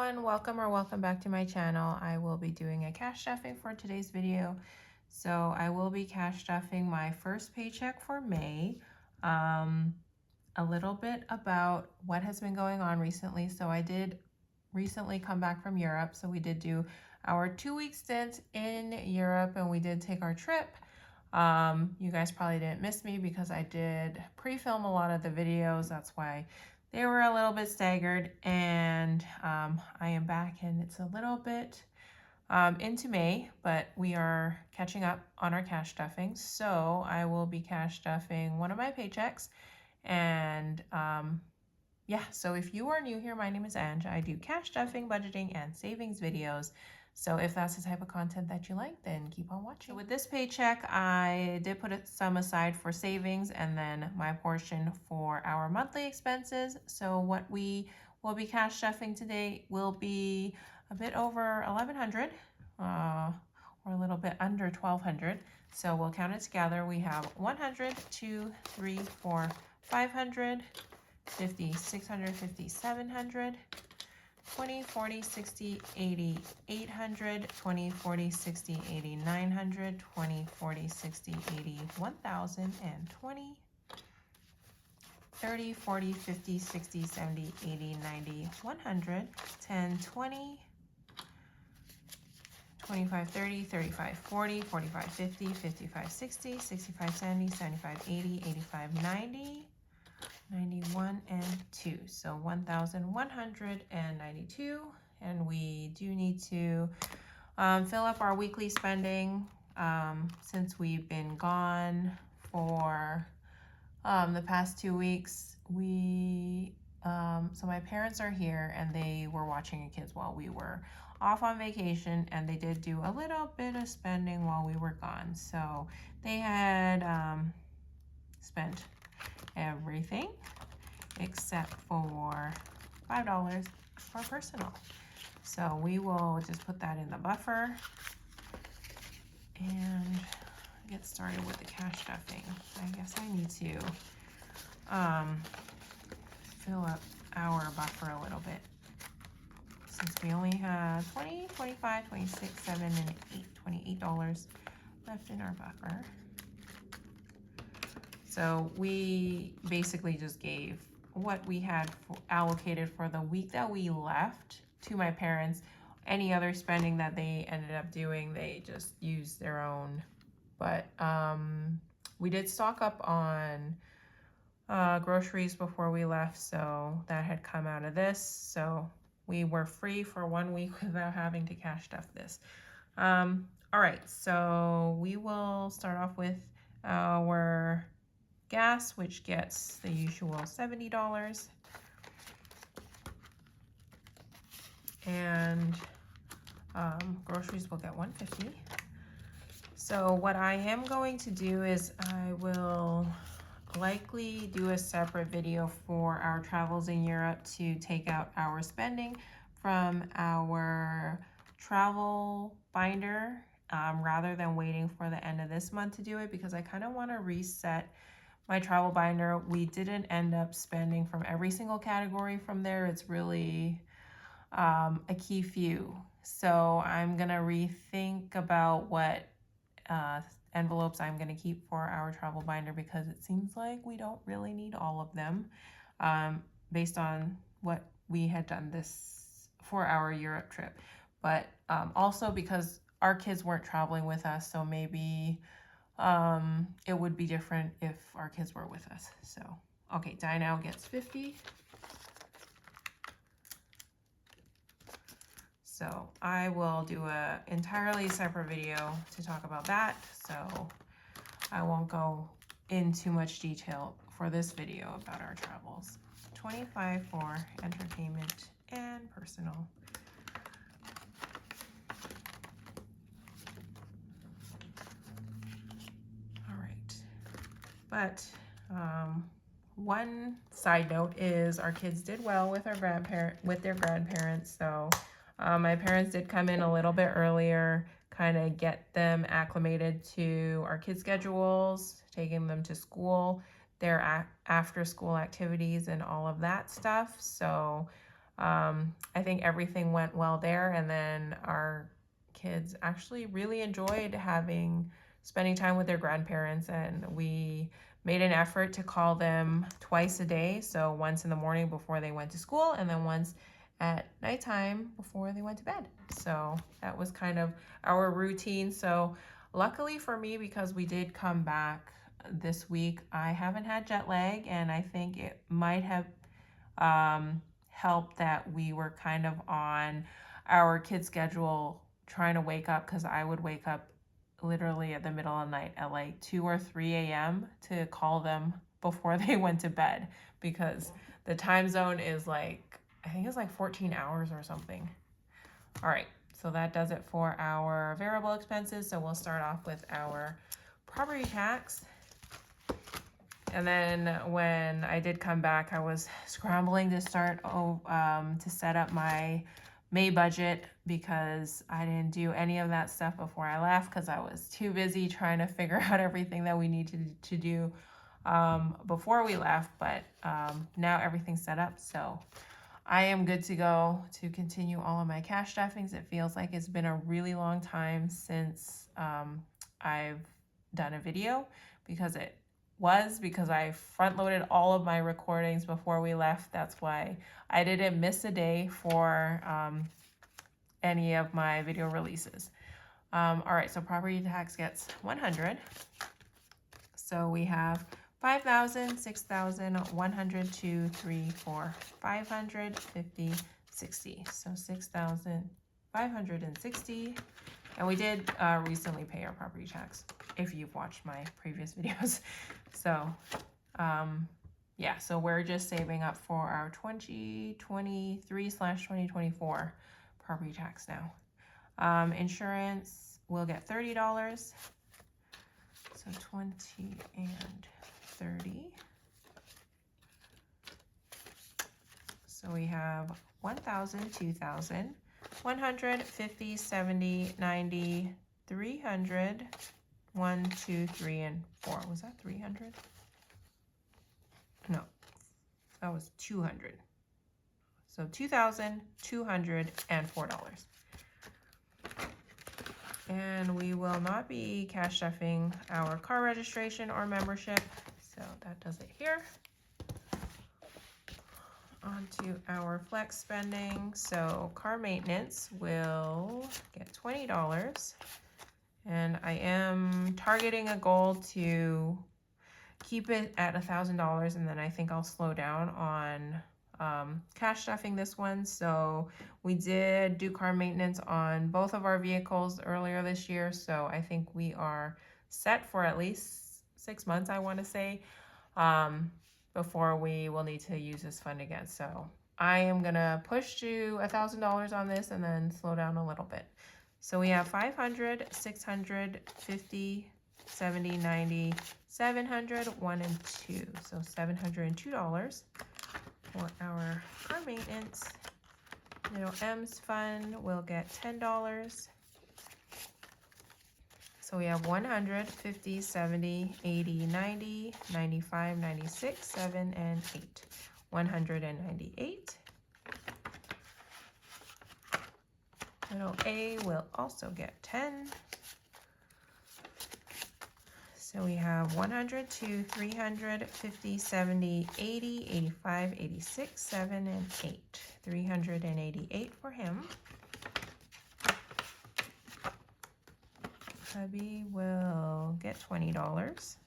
everyone, welcome back to my channel. I will be doing a cash stuffing for today's video. So I will be cash stuffing my first paycheck for May. A little bit about what has been going on recently. So I did recently come back from Europe. So we did do our 2-week stint in Europe and we did take our trip. You guys probably didn't miss me because I did pre-film a lot of the videos. That's why they were a little bit staggered, and I am back and it's a little bit into May, but we are catching up on our cash stuffing. So I will be cash stuffing one of my paychecks, and yeah, so if you are new here, my name is Ange. I do cash stuffing, budgeting, and savings videos. So if that's the type of content that you like, then keep on watching. So with this paycheck, I did put some aside for savings and then my portion for our monthly expenses. So what we will be cash stuffing today will be a bit over $1,100 or a little bit under $1,200. So we'll count it together. We have 100, 2, 3, 4, 500, 50, 600, 50, 700, 20, 40, 60, 80, 800, 20, 40, 60, 80, 900, 20, 40, 60, 80, 1,020, 30, 40, 50, 60, 70, 80, 90, 100, 10, 20, 25, 30, 35, 40, 45, 50, 55, 60, 65, 70, 75, 80, 85, 90, 91 and 2, so 1,192, and we do need to fill up our weekly spending since we've been gone for the past 2 weeks. So my parents are here and they were watching the kids while we were off on vacation, and they did do a little bit of spending while we were gone. So they had spent everything except for $5 for personal. So we will just put that in the buffer and get started with the cash stuffing. I guess I need to fill up our buffer a little bit since we only have 20, 25, 26, 7, and 8, $28 left in our buffer. So we basically just gave what we had allocated for the week that we left to my parents. Any other spending that they ended up doing, they just used their own. But we did stock up on groceries before we left, so that had come out of this. So we were free for 1 week without having to cash stuff this. All right, so we will start off with our gas, which gets the usual $70, and groceries will get $150. So what I am going to do is I will likely do a separate video for our travels in Europe to take out our spending from our travel binder rather than waiting for the end of this month to do it, because I kind of want to reset my travel binder. We didn't end up spending from every single category from there. It's really a key few. So I'm going to rethink about what envelopes I'm going to keep for our travel binder, because it seems like we don't really need all of them based on what we had done this for our Europe trip. But also because our kids weren't traveling with us, so maybe it would be different if our kids were with us. So, okay, Dinah gets 50. So I will do a entirely separate video to talk about that. So I won't go in too much detail for this video about our travels. 25 for entertainment and personal. But one side note is our kids did well with their grandparents. So my parents did come in a little bit earlier, kind of get them acclimated to our kids' schedules, taking them to school, their after school activities and all of that stuff. So I think everything went well there, and then our kids actually really enjoyed spending time with their grandparents, and we made an effort to call them twice a day. So once in the morning before they went to school, and then once at nighttime before they went to bed. So that was kind of our routine. So luckily for me, because we did come back this week, I haven't had jet lag, and I think it might have helped that we were kind of on our kids' schedule trying to wake up, because I would wake up literally at the middle of the night at like 2 or 3 a.m. to call them before they went to bed, because the time zone is like, I think it's like 14 hours or something. All right, so that does it for our variable expenses. So we'll start off with our property tax. And then when I did come back, I was scrambling to start to set up my May budget, because I didn't do any of that stuff before I left, because I was too busy trying to figure out everything that we needed to do before we left. But now everything's set up, so I am good to go to continue all of my cash stuffings. It feels like it's been a really long time since I've done a video, because I front loaded all of my recordings before we left. That's why I didn't miss a day for any of my video releases. All right, so property tax gets 100. So we have 5,000, 6,000, 100, 2, 3, 4, 500, 50, 60. So 6,560. And we did recently pay our property tax, if you've watched my previous videos. So yeah, so we're just saving up for our 2023/2024 property tax now. Insurance will get $30. So 20 and 30. So we have 1,000, 2,000, 100, 50, 70, 90, 300, 1, 2, 3, and 4. Was that 300? No, that was 200. So $2,204. And we will not be cash stuffing our car registration or membership. So that does it here. On to our flex spending. So car maintenance will get $20. And I am targeting a goal to keep it at $1,000, and then I think I'll slow down on cash stuffing this one. So we did do car maintenance on both of our vehicles earlier this year, so I think we are set for at least 6 months, I want to say, before we will need to use this fund again. So I am gonna push to $1,000 on this and then slow down a little bit. So we have 500, 600, 50, 70, 90, 700, 1, and 2. So $702 for our car maintenance. Little M's fund will get $10. So we have 100, 50, 70, 80, 90, 95, 96, 7, and 8. 198. Little A will also get 10. So we have 100, 2, 300, 50, 70, 80, 85, 86, 7, and 8. 388 for him. Hubby will get $20.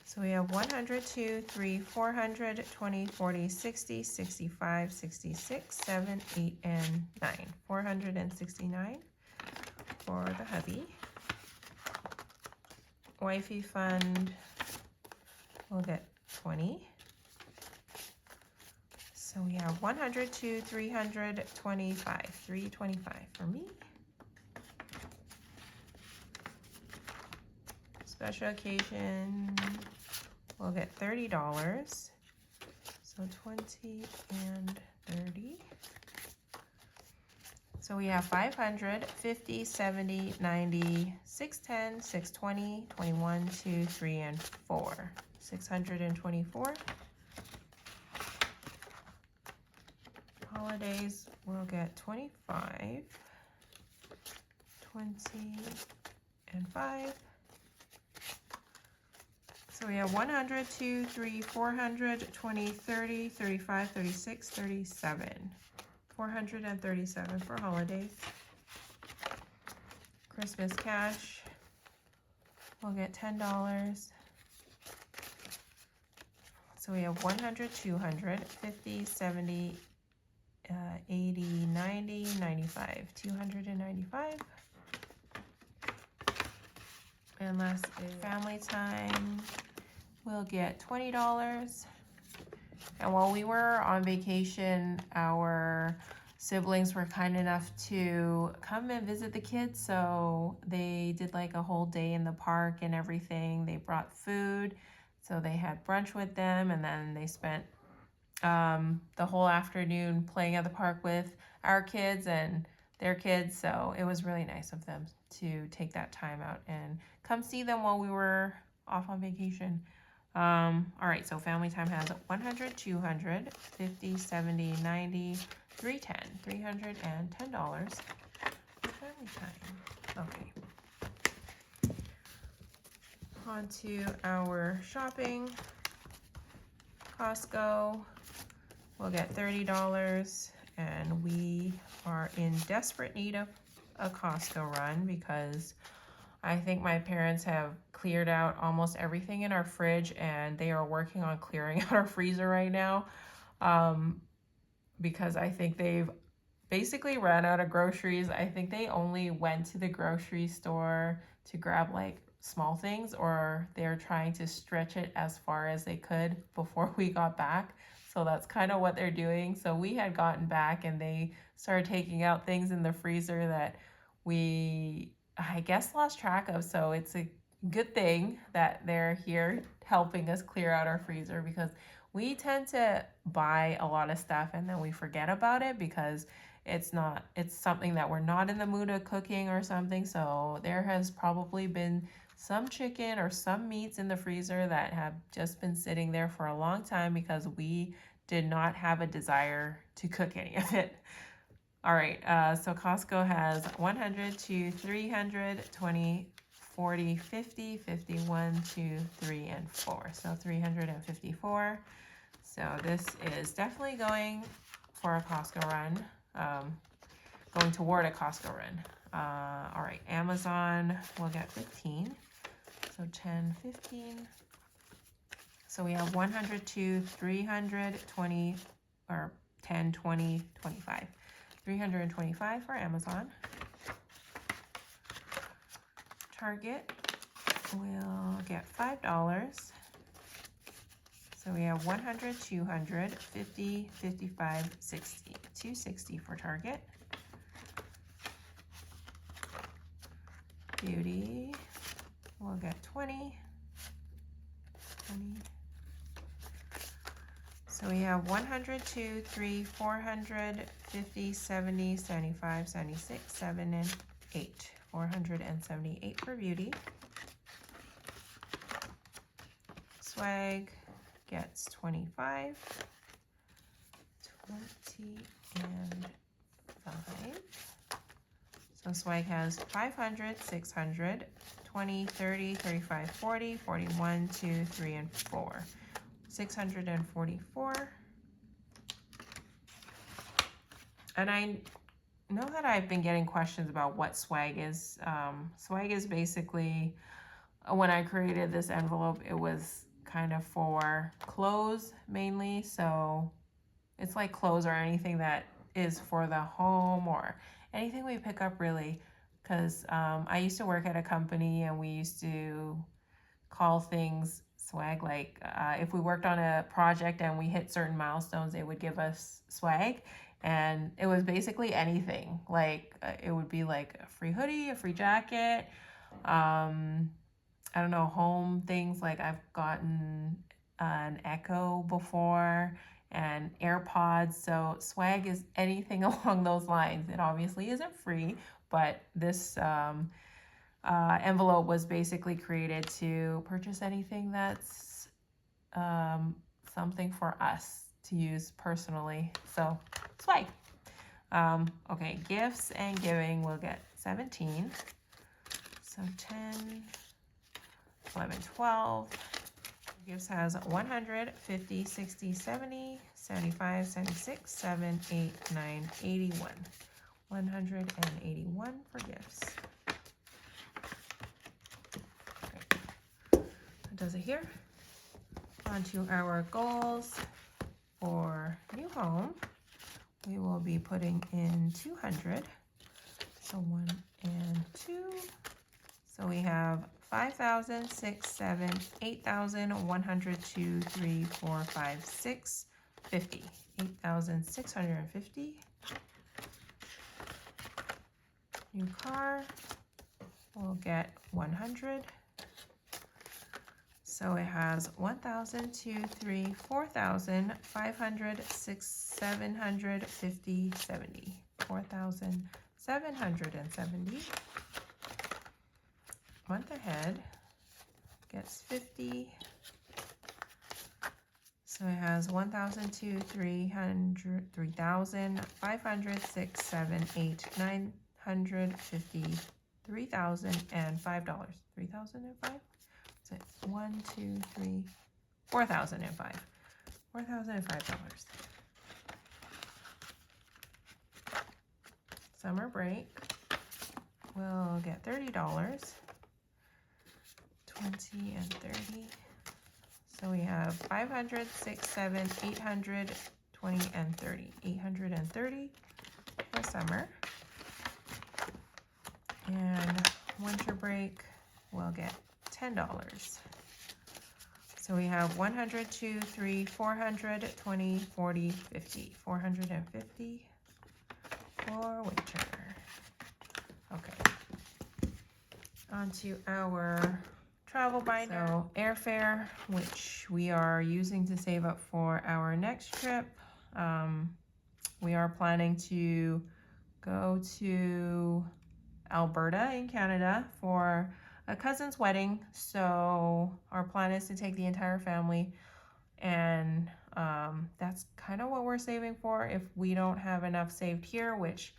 So we have 100, 2, 3, 400, 20, 40, 60, 65, 66, 7, 8, and 9. 469 for the hubby. Wifey fund will get 20. So we have 100, 2, 300, 25. 325 for me. Special occasion will get $30. So 20 and 30. So we have 500, 50, 70, 90, 610, 620, 21, 2, 3, and 4. 624. holidays, we'll get 25, 20, and 5. So we have 100, 2, 3, 400, 20, 30, 35, 36, 37. 437 for holidays. Christmas cash, we'll get $10. So we have 100, 200, 50, 70, 80, 90, 95. 295. And last is family time. We'll get $20. And while we were on vacation, our siblings were kind enough to come and visit the kids. So they did like a whole day in the park and everything. They brought food. So they had brunch with them, and then they spent the whole afternoon playing at the park with our kids and their kids. So it was really nice of them to take that time out and come see them while we were off on vacation. All right, so family time has 100, 200, 50, 70, 90, 310, $310 for family time. Okay. On to our shopping. Costco, we'll get $30, and we are in desperate need of a Costco run because I think my parents have cleared out almost everything in our fridge, and they are working on clearing out our freezer right now, because I think they've basically ran out of groceries. I think they only went to the grocery store to grab like small things, or they're trying to stretch it as far as they could before we got back. So that's kind of what they're doing. So we had gotten back and they started taking out things in the freezer that we, I guess, lost track of. So it's a good thing that they're here helping us clear out our freezer, because we tend to buy a lot of stuff and then we forget about it because it's something that we're not in the mood of cooking or something. So there has probably been some chicken or some meats in the freezer that have just been sitting there for a long time because we did not have a desire to cook any of it. All right, so Costco has 100, 2, 300, 20, 40, 50, 51, 2, 3, and 4. So 354. So this is definitely going for a Costco run, going toward a Costco run. All right, Amazon will get 15. So 10, 15. So we have 100, 2, 300, 20, or 10, 20, 25. 325 for Amazon. Target will get $5. So we have 100, 200, 50, 55, 60. 260 for Target. Beauty will get 20. So we have 100, 2, 3, 400, 50, 70, 75, 76, 7, and 8. 478 for Beauty. Swag gets 25, 20, and 5. So Swag has 500, 600, 20, 30, 35, 40, 41, 2, 3, and 4. 644. And I know that I've been getting questions about what Swag is. Swag is basically, when I created this envelope, it was kind of for clothes mainly. So it's like clothes or anything that is for the home or anything we pick up really. Because I used to work at a company and we used to call things swag. Like if we worked on a project and we hit certain milestones, they would give us swag. And it was basically anything. Like it would be like a free hoodie, a free jacket, I don't know, home things. Like I've gotten an Echo before and AirPods. So swag is anything along those lines. It obviously isn't free, but this envelope was basically created to purchase anything that's something for us to use personally, so swipe. Okay, gifts and giving will get 17. So 10, 11, 12. Gifts has 100, 50, 60, 70, 75, 76, 7, 8, 9, 81. 181 for gifts. Okay. That does it here. On to our goals for new home. We will be putting in 200. So 1 and 2. So we have 5,000, 6, 7, 8,000, 100, 2, 3, 4, 5, 6, 50. 8,650. New car, we'll get 100. So it has 1,000, 2, 3, 4,000, 500, 6, 750, 70. 4,770. Month ahead gets 50. So it has 1,000, 2, 300, 3,000, 500, 6, 7, 8, 950, $3,005. 3,005? So it's 1, 2, 3, 4,005. $4,005. Summer break. We'll get $30. 20 and 30. So we have 500, 6, 7, 800, 20 and 30. 830 for summer. And winter break, we'll get $10. So we have 100, 2, 3, 400, 20, 40, 50. 450 for winter. Okay. On to our travel binder. So airfare, which we are using to save up for our next trip. We are planning to go to Alberta in Canada for a cousin's wedding. So our plan is to take the entire family, and that's kind of what we're saving for if we don't have enough saved here, which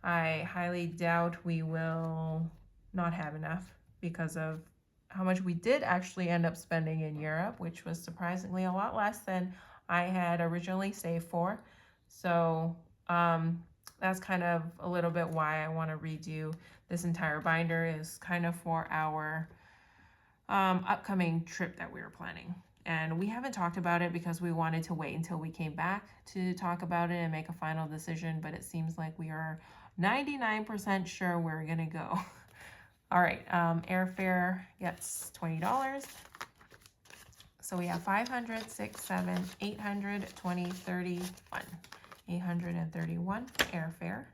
I highly doubt we will not have enough because of how much we did actually end up spending in Europe, which was surprisingly a lot less than I had originally saved for. So that's kind of a little bit why I want to redo this entire binder, is kind of for our upcoming trip that we were planning. And we haven't talked about it because we wanted to wait until we came back to talk about it and make a final decision, but it seems like we are 99% sure we're gonna go. All right, airfare gets $20. So we have 500, 6, 7, 800, 20, 31. 831 for airfare.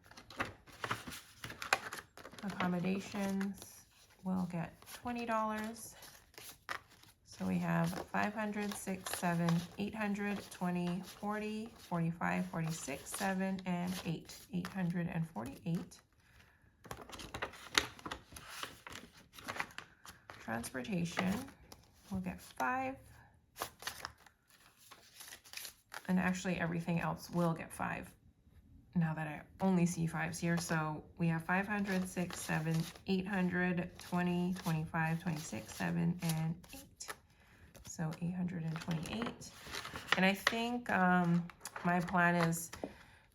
Accommodations will get $20. So we have 500, 6, 7, 800, 20, 40, 45, 46, 7, and 8. 848. Transportation will get 5. And actually everything else will get 5. Now that I only see 5s here. So we have 500, 6, 7, 800, 20, 25, 26, 7, and 8. So 828. And I think my plan is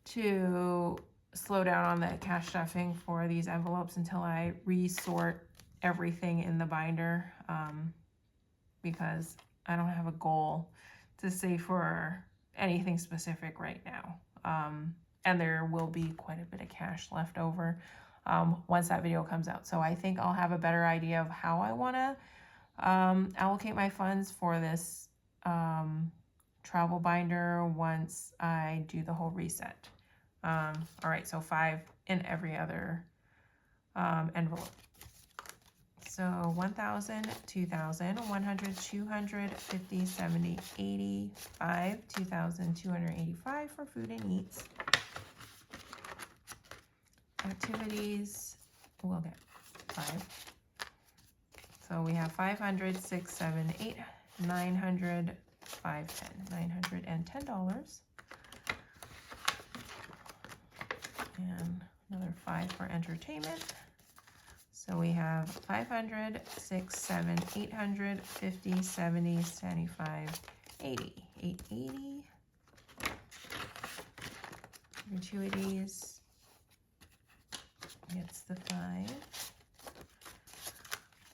to slow down on the cash stuffing for these envelopes until I resort everything in the binder, because I don't have a goal to save for anything specific right now. And there will be quite a bit of cash left over once that video comes out. So I think I'll have a better idea of how I want to allocate my funds for this travel binder once I do the whole reset. All right, so 5 in every other envelope. So 1,000, 2,000, 100, 200, 50, 70, 80, 5, 2,285 for food and eats. Activities, we'll get 5. So we have 500, 6, 7, 8, 900, $910. And another 5 for entertainment. So we have 500, 6, 7, 800, 50, 70, 75, 80. 880. Gratuities. It's the 5.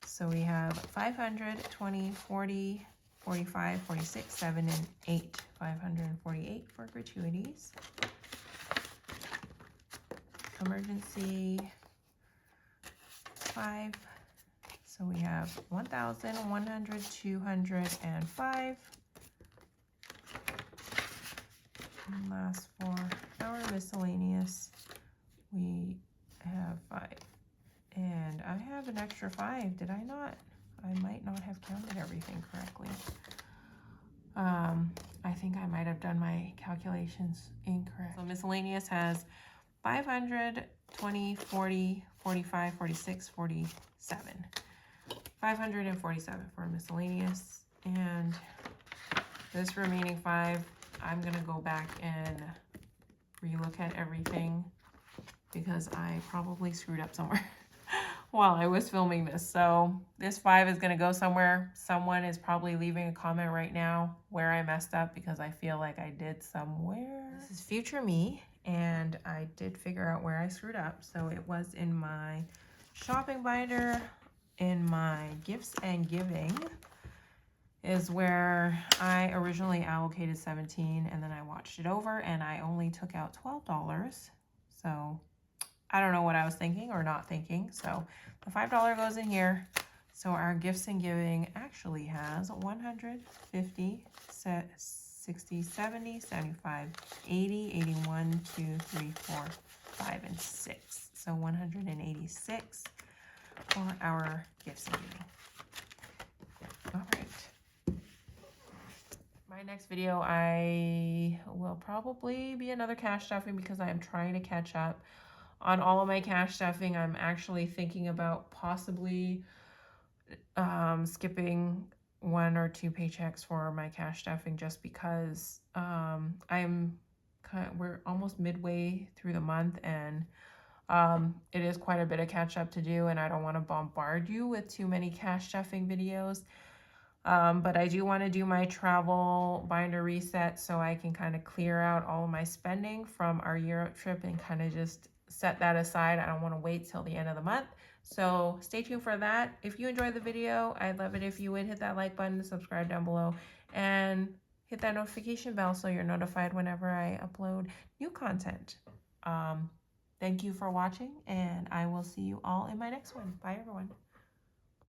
So we have 500, 20, 40, 45, 46, 7, and 8. 548 for gratuities. Emergency 5. So we have 1,000, 100, 200, and 5. And last for our miscellaneous, we have 5. And I have an extra 5. Did I not? I might not have counted everything correctly. I think I might have done my calculations incorrect. So miscellaneous has 500, 20, 40, 45, 46, 47. 547 for miscellaneous. And this remaining 5, I'm going to go back and relook at everything because I probably screwed up somewhere while I was filming this. So this 5 is going to go somewhere. Someone is probably leaving a comment right now where I messed up because I feel like I did somewhere. This is future me, and I did figure out where I screwed up. So it was in my shopping binder, in my gifts and giving is where I originally allocated 17, and then I watched it over and I only took out $12. So I don't know what I was thinking or not thinking. So the $5 goes in here. So our gifts and giving actually has 100, 50, 60, 70, 75, 80, 81, 2, 3, 4, 5, and 6. So 186 for our gifts and giving. All right. My next video, I will probably be another cash stuffing because I am trying to catch up on all of my cash stuffing. I'm actually thinking about possibly skipping 1 or 2 paychecks for my cash stuffing just because we're almost midway through the month, and it is quite a bit of catch up to do, and I don't want to bombard you with too many cash stuffing videos. But I do want to do my travel binder reset so I can kind of clear out all of my spending from our Europe trip and kind of just set that aside. I don't want to wait till the end of the month. So stay tuned for that. If you enjoyed the video, I'd love it if you would hit that like button, subscribe down below, and hit that notification bell so you're notified whenever I upload new content. Thank you for watching, and I will see you all in my next one. Bye, everyone.